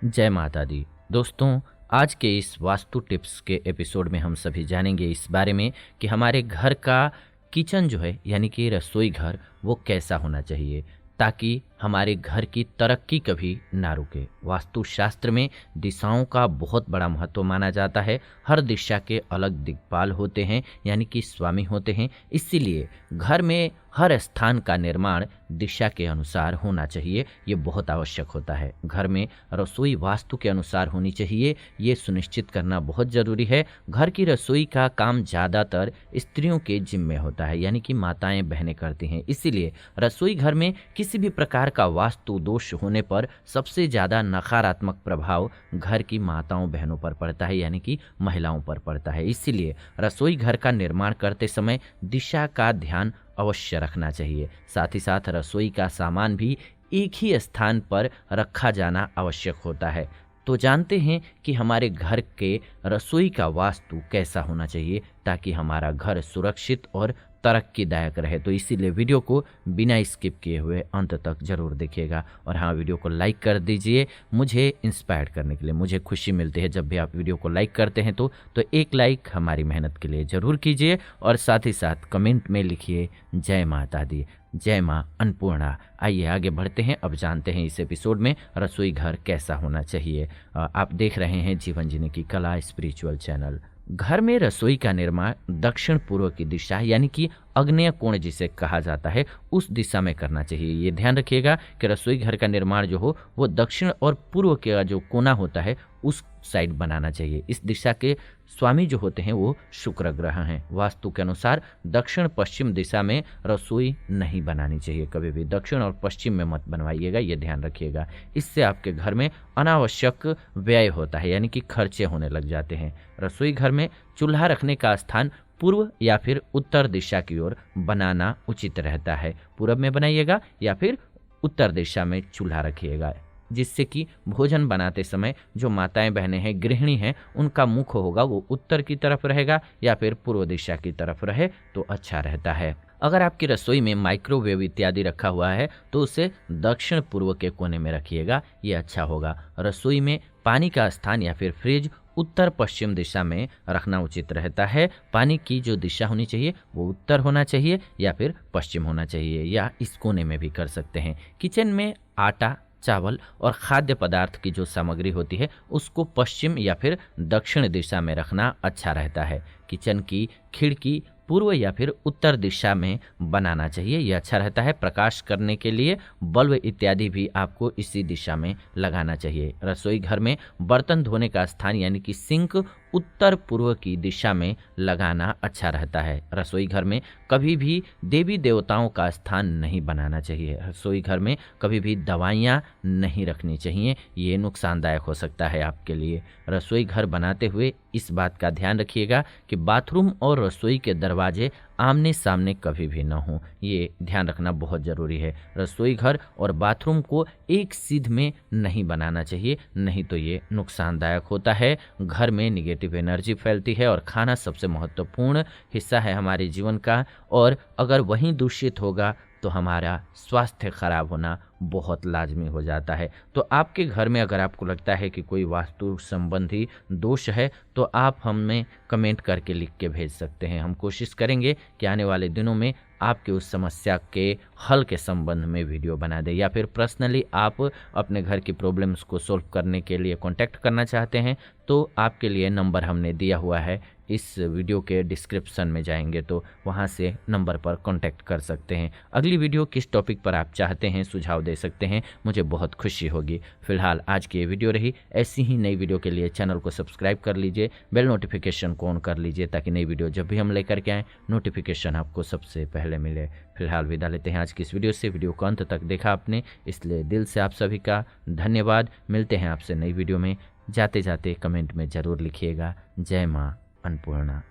जय माता दी। दोस्तों, आज के इस वास्तु टिप्स के एपिसोड में हम सभी जानेंगे इस बारे में कि हमारे घर का किचन जो है यानी कि रसोई घर वो कैसा होना चाहिए ताकि हमारे घर की तरक्की कभी ना रुके। वास्तु शास्त्र में दिशाओं का बहुत बड़ा महत्व माना जाता है। हर दिशा के अलग दिक्पाल होते हैं यानी कि स्वामी होते हैं। इसीलिए घर में हर स्थान का निर्माण दिशा के अनुसार होना चाहिए। ये बहुत आवश्यक होता है। घर में रसोई वास्तु के अनुसार होनी चाहिए, ये सुनिश्चित करना बहुत ज़रूरी है। घर की रसोई का काम ज़्यादातर स्त्रियों के जिम्मे होता है यानी कि माताएं बहनें करती हैं। इसीलिए रसोई घर में किसी भी प्रकार का वास्तु दोष होने पर सबसे ज़्यादा नकारात्मक प्रभाव घर की माताओं बहनों पर पड़ता है यानी कि महिलाओं पर पड़ता है। इसीलिए रसोई घर का निर्माण करते समय दिशा का ध्यान अवश्य रखना चाहिए। साथ ही साथ रसोई का सामान भी एक ही स्थान पर रखा जाना आवश्यक होता है। तो जानते हैं कि हमारे घर के रसोई का वास्तु कैसा होना चाहिए ताकि हमारा घर सुरक्षित और तरक्कीदायक रहे। तो इसीलिए वीडियो को बिना स्किप किए हुए अंत तक ज़रूर देखिएगा। और हाँ, वीडियो को लाइक कर दीजिए मुझे इंस्पायर करने के लिए। मुझे खुशी मिलती है जब भी आप वीडियो को लाइक करते हैं। तो एक लाइक हमारी मेहनत के लिए ज़रूर कीजिए और साथ ही साथ कमेंट में लिखिए जय माता दी, जय माँ अन्नपूर्णा। आइए आगे बढ़ते हैं। अब जानते हैं इस एपिसोड में रसोई घर कैसा होना चाहिए। आप देख रहे हैं जीवन जीने की कला स्पिरिचुअल चैनल। घर में रसोई का निर्माण दक्षिण पूर्व की दिशा यानी कि आग्नेय कोण जिसे कहा जाता है उस दिशा में करना चाहिए। ये ध्यान रखिएगा कि रसोई घर का निर्माण जो हो वो दक्षिण और पूर्व का जो कोना होता है उस साइड बनाना चाहिए। इस दिशा के स्वामी जो होते हैं वो शुक्र ग्रह हैं। वास्तु के अनुसार दक्षिण पश्चिम दिशा में रसोई नहीं बनानी चाहिए। कभी भी दक्षिण और पश्चिम में मत बनवाइएगा, ये ध्यान रखिएगा। इससे आपके घर में अनावश्यक व्यय होता है यानी कि खर्चे होने लग जाते हैं। रसोई घर में चूल्हा रखने का स्थान पूर्व या फिर उत्तर दिशा की ओर बनाना उचित रहता है। पूर्व में बनाइएगा या फिर उत्तर दिशा में चूल्हा रखिएगा, जिससे कि भोजन बनाते समय जो माताएं बहनें हैं, गृहिणी हैं, उनका मुख होगा वो उत्तर की तरफ रहेगा या फिर पूर्व दिशा की तरफ रहे तो अच्छा रहता है। अगर आपकी रसोई में माइक्रोवेव इत्यादि रखा हुआ है तो उसे दक्षिण पूर्व के कोने में रखिएगा, ये अच्छा होगा। रसोई में पानी का स्थान या फिर फ्रिज उत्तर पश्चिम दिशा में रखना उचित रहता है। पानी की जो दिशा होनी चाहिए वो उत्तर होना चाहिए या फिर पश्चिम होना चाहिए, या इस कोने में भी कर सकते हैं। किचन में आटा, चावल और खाद्य पदार्थ की जो सामग्री होती है उसको पश्चिम या फिर दक्षिण दिशा में रखना अच्छा रहता है। किचन की खिड़की पूर्व या फिर उत्तर दिशा में बनाना चाहिए, यह अच्छा रहता है। प्रकाश करने के लिए बल्ब इत्यादि भी आपको इसी दिशा में लगाना चाहिए। रसोई घर में बर्तन धोने का स्थान यानी कि सिंक उत्तर पूर्व की दिशा में लगाना अच्छा रहता है। रसोई घर में कभी भी देवी देवताओं का स्थान नहीं बनाना चाहिए। रसोई घर में कभी भी दवाइयाँ नहीं रखनी चाहिए, ये नुकसानदायक हो सकता है आपके लिए। रसोई घर बनाते हुए इस बात का ध्यान रखिएगा कि बाथरूम और रसोई के दरवाजे आमने सामने कभी भी न हो, ये ध्यान रखना बहुत ज़रूरी है। रसोई घर और बाथरूम को एक सीध में नहीं बनाना चाहिए, नहीं तो ये नुकसानदायक होता है। घर में निगेटिव एनर्जी फैलती है और खाना सबसे महत्वपूर्ण हिस्सा है हमारे जीवन का, और अगर वहीं दूषित होगा तो हमारा स्वास्थ्य खराब होना बहुत लाजमी हो जाता है। तो आपके घर में अगर आपको लगता है कि कोई वास्तु संबंधी दोष है तो आप हमें कमेंट करके लिख के भेज सकते हैं। हम कोशिश करेंगे कि आने वाले दिनों में आपके उस समस्या के हल के संबंध में वीडियो बना दें, या फिर पर्सनली आप अपने घर की प्रॉब्लम्स को सॉल्व करने के लिए कांटेक्ट करना चाहते हैं तो आपके लिए नंबर हमने दिया हुआ है। इस वीडियो के डिस्क्रिप्शन में जाएंगे तो वहां से नंबर पर कांटेक्ट कर सकते हैं। अगली वीडियो किस टॉपिक पर आप चाहते हैं सुझाव दे सकते हैं, मुझे बहुत खुशी होगी। फिलहाल आज की ये वीडियो रही। ऐसी ही नई वीडियो के लिए चैनल को सब्सक्राइब कर लीजिए, बेल नोटिफिकेशन को ऑन कर लीजिए ताकि नई वीडियो जब भी हम लेकर के आएँ नोटिफिकेशन आपको सबसे पहले मिले। फिलहाल विदा लेते हैं आज की इस वीडियो से। वीडियो को अंत तक देखा आपने, इसलिए दिल से आप सभी का धन्यवाद। मिलते हैं आपसे नई वीडियो में। जाते जाते कमेंट में ज़रूर लिखिएगा जय माँ अन्नपूर्णा।